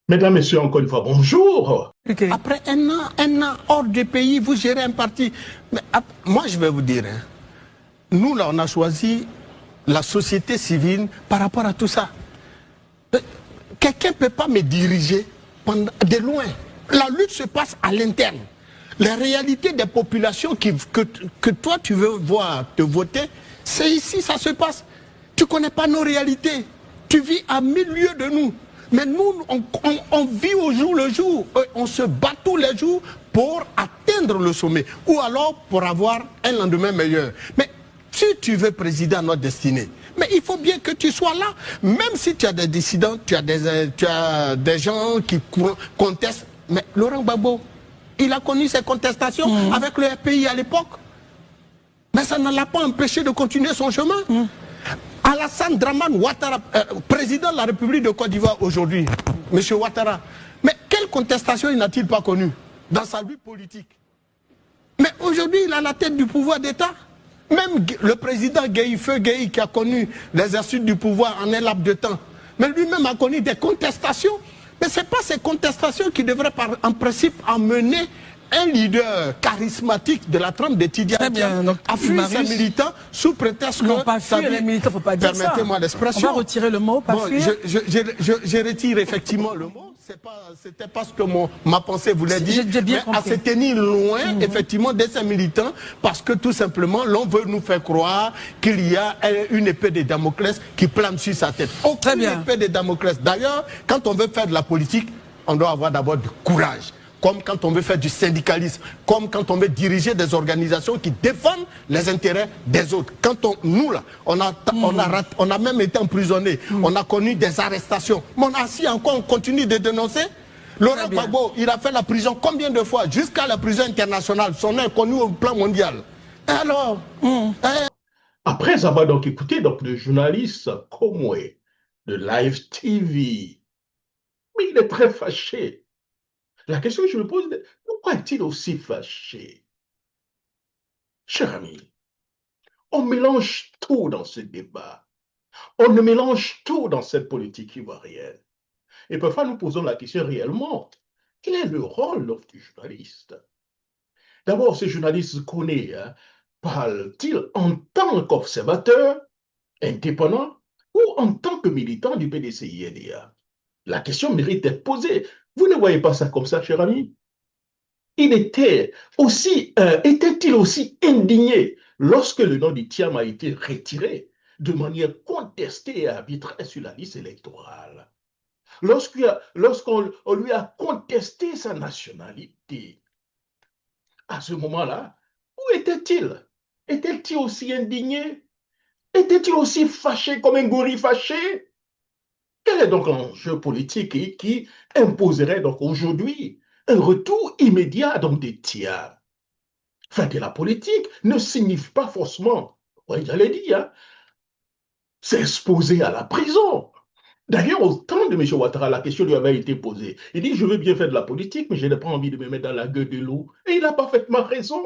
Mesdames, Messieurs, encore une fois, bonjour. Okay. Après un an hors du pays, vous gérez un parti. Mais, moi, je vais vous dire, hein, nous, là, on a choisi la société civile par rapport à tout ça. Quelqu'un ne peut pas me diriger de loin. La lutte se passe à l'interne. Les réalités des populations que toi, tu veux voir te voter, c'est ici, ça se passe. Tu ne connais pas nos réalités. Tu vis à 1000 lieues de nous. Mais nous, on vit au jour le jour. On se bat tous les jours pour atteindre le sommet. Ou alors pour avoir un lendemain meilleur. Mais si tu veux présider à notre destinée, mais il faut bien que tu sois là. Même si tu as des dissidents, tu as des gens qui contestent. Mais Laurent Gbagbo, il a connu ces contestations avec le RPI à l'époque. Mais ça ne l'a pas empêché de continuer son chemin. Alassane Dramane Ouattara, président de la République de Côte d'Ivoire aujourd'hui, M. Ouattara, mais quelle contestation il n'a-t-il pas connue dans sa vie politique? Mais aujourd'hui, il a la tête du pouvoir d'État. Même le président Feu Gueye, qui a connu l'exercice du pouvoir en un laps de temps, mais lui-même a connu des contestations. Mais ce n'est pas ces contestations qui devraient, en principe, emmener un leader charismatique de la trempe des Tidiane à fuir ses militants sous prétexte que... Non, pas fuir les militants, il ne faut pas dire ça. Permettez-moi l'expression. On va retirer le mot, pas fuir. Je retire effectivement le mot. C'était pas ce que ma pensée voulait dire. J'ai bien compris. À se tenir loin, effectivement, de ces militants, parce que tout simplement, l'on veut nous faire croire qu'il y a une épée de Damoclès qui plane sur sa tête. Aucune épée de Damoclès. D'ailleurs, quand on veut faire de la politique, on doit avoir d'abord du courage. Comme quand on veut faire du syndicalisme, comme quand on veut diriger des organisations qui défendent les intérêts des autres. Quand nous là, on a même été emprisonnés, on a connu des arrestations. Mais on a assis encore, on continue de dénoncer. Laurent Gbagbo, il a fait la prison combien de fois? Jusqu'à la prison internationale, son nom est connu au plan mondial. Et alors Après avoir donc écouté donc, le journaliste Komwe de Live TV, mais il est très fâché. La question que je me pose, pourquoi est-il aussi fâché? Cher ami, on mélange tout dans ce débat. On ne mélange tout dans cette politique ivoirienne. Et parfois, nous posons la question réellement, quel est le rôle du journaliste? D'abord, ce journaliste connaît, parle-t-il en tant qu'observateur indépendant ou en tant que militant du PDCI-NDA? La question mérite d'être posée. Vous ne voyez pas ça comme ça, cher ami? Était-il aussi indigné lorsque le nom d'Itiam a été retiré de manière contestée et arbitraire sur la liste électorale? Lorsqu'on lui a contesté sa nationalité, à ce moment-là, où était-il? Était-il aussi indigné? Était-il aussi fâché comme un gorille fâché? Quel est donc l'enjeu politique qui imposerait donc aujourd'hui un retour immédiat donc des tiers? Faire de la politique ne signifie pas forcément, oui, j'allais dire, s'exposer à la prison. D'ailleurs, au temps de M. Ouattara, la question lui avait été posée. Il dit, je veux bien faire de la politique, mais je n'ai pas envie de me mettre dans la gueule de l'eau. Et il a parfaitement raison.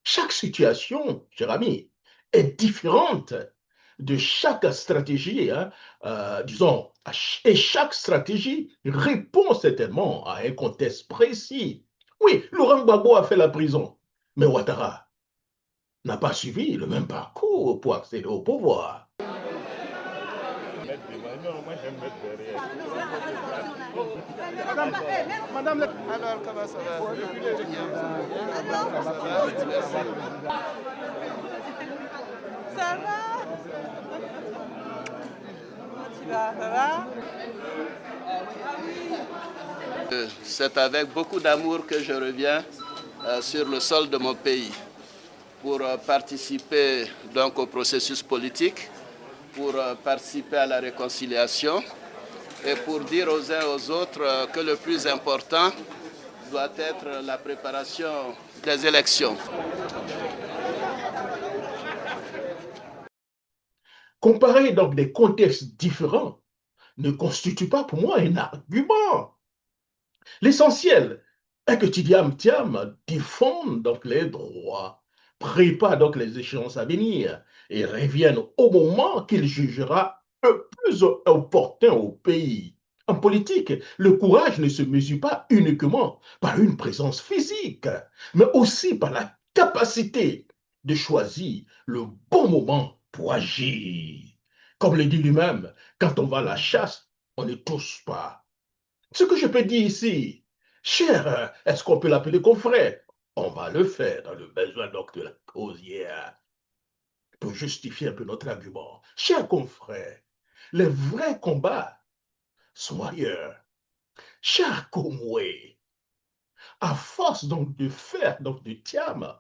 Chaque situation, cher ami, est différente de chaque stratégie, disons, et chaque stratégie répond certainement à un contexte précis. Oui, Laurent Gbagbo a fait la prison, mais Ouattara n'a pas suivi le même parcours pour accéder au pouvoir. Madame, alors comment ça va? Ça va? Tu vas, ça va? C'est avec beaucoup d'amour que je reviens sur le sol de mon pays pour participer donc au processus politique, pour participer à la réconciliation et pour dire aux uns et aux autres que le plus important doit être la préparation des élections. Comparer donc des contextes différents ne constitue pas pour moi un argument. L'essentiel est que Tidiane Thiam défende donc les droits, prépare donc les échéances à venir et revienne au moment qu'il jugera le plus opportun au pays. En politique, le courage ne se mesure pas uniquement par une présence physique, mais aussi par la capacité de choisir le bon moment pour agir. Comme le dit lui-même, quand on va à la chasse, on ne tousse pas. Ce que je peux dire ici, cher, est-ce qu'on peut l'appeler confrère? On va le faire dans le besoin donc de la causière pour justifier un peu notre argument. Cher confrère, les vrais combats sont ailleurs. Cher Komwe, à force donc de faire donc du Tiam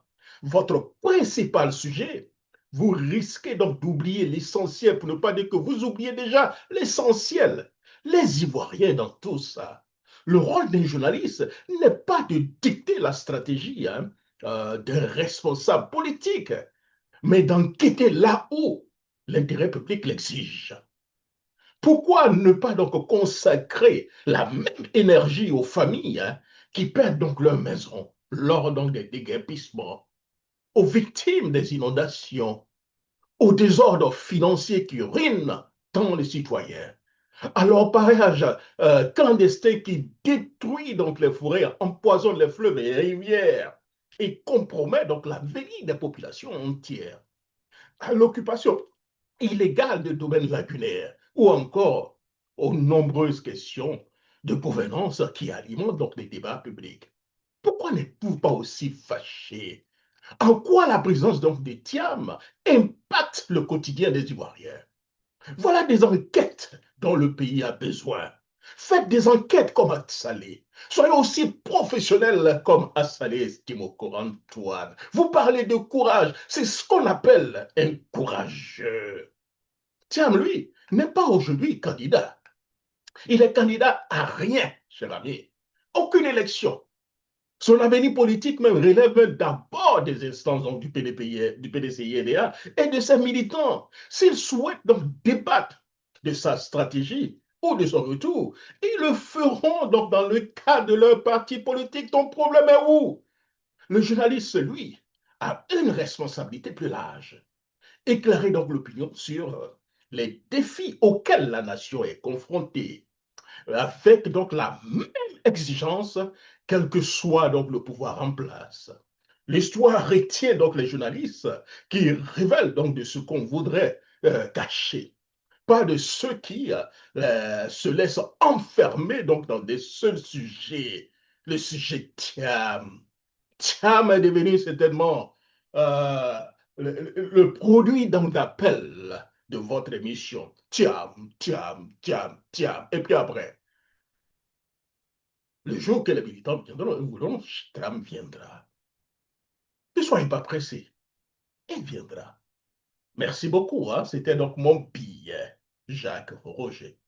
votre principal sujet, vous risquez donc d'oublier l'essentiel, pour ne pas dire que vous oubliez déjà l'essentiel. Les Ivoiriens dans tout ça. Le rôle d'un journaliste n'est pas de dicter la stratégie d'un responsable politique, mais d'enquêter là où l'intérêt public l'exige. Pourquoi ne pas donc consacrer la même énergie aux familles qui perdent donc leur maison lors donc des déguerpissements, aux victimes des inondations, aux désordres financiers qui ruinent tant les citoyens, à l'orpaillage clandestin qui détruit donc les forêts, empoisonne les fleuves et les rivières et compromet donc la vie des populations entières, à l'occupation illégale de domaines lacunaires ou encore aux nombreuses questions de gouvernance qui alimentent donc les débats publics. Pourquoi n'êtes-vous pas aussi fâché? En quoi la présence donc des TIAM impacte le quotidien des Ivoiriens? Voilà des enquêtes dont le pays a besoin. Faites des enquêtes comme Assalé. Soyez aussi professionnels comme Assalé estime au courant Antoine. Vous parlez de courage, c'est ce qu'on appelle un courageux. Tiens, lui, n'est pas aujourd'hui candidat. Il est candidat à rien, cher ami. Aucune élection. Son avenir politique même relève d'abord des instances donc, du PDCI-NDA et de ses militants. S'ils souhaitent donc débattre de sa stratégie ou de son retour, ils le feront donc dans le cadre de leur parti politique. Ton problème est où? Le journaliste, lui, a une responsabilité plus large. Éclairer donc l'opinion sur les défis auxquels la nation est confrontée, avec donc la même exigence, quel que soit donc le pouvoir en place. L'histoire retient donc les journalistes qui révèlent donc de ce qu'on voudrait cacher, pas de ceux qui se laissent enfermer donc dans des seuls sujets. Le sujet Thiam. Thiam est devenu certainement euh, le produit d'appel de votre émission. Thiam, Thiam, Thiam, Thiam. Et puis après, le jour que les militants viendront, Thiam viendra. Ne soyez pas pressés. Il viendra. Merci beaucoup. Hein? C'était donc mon billet, Jacques Roger.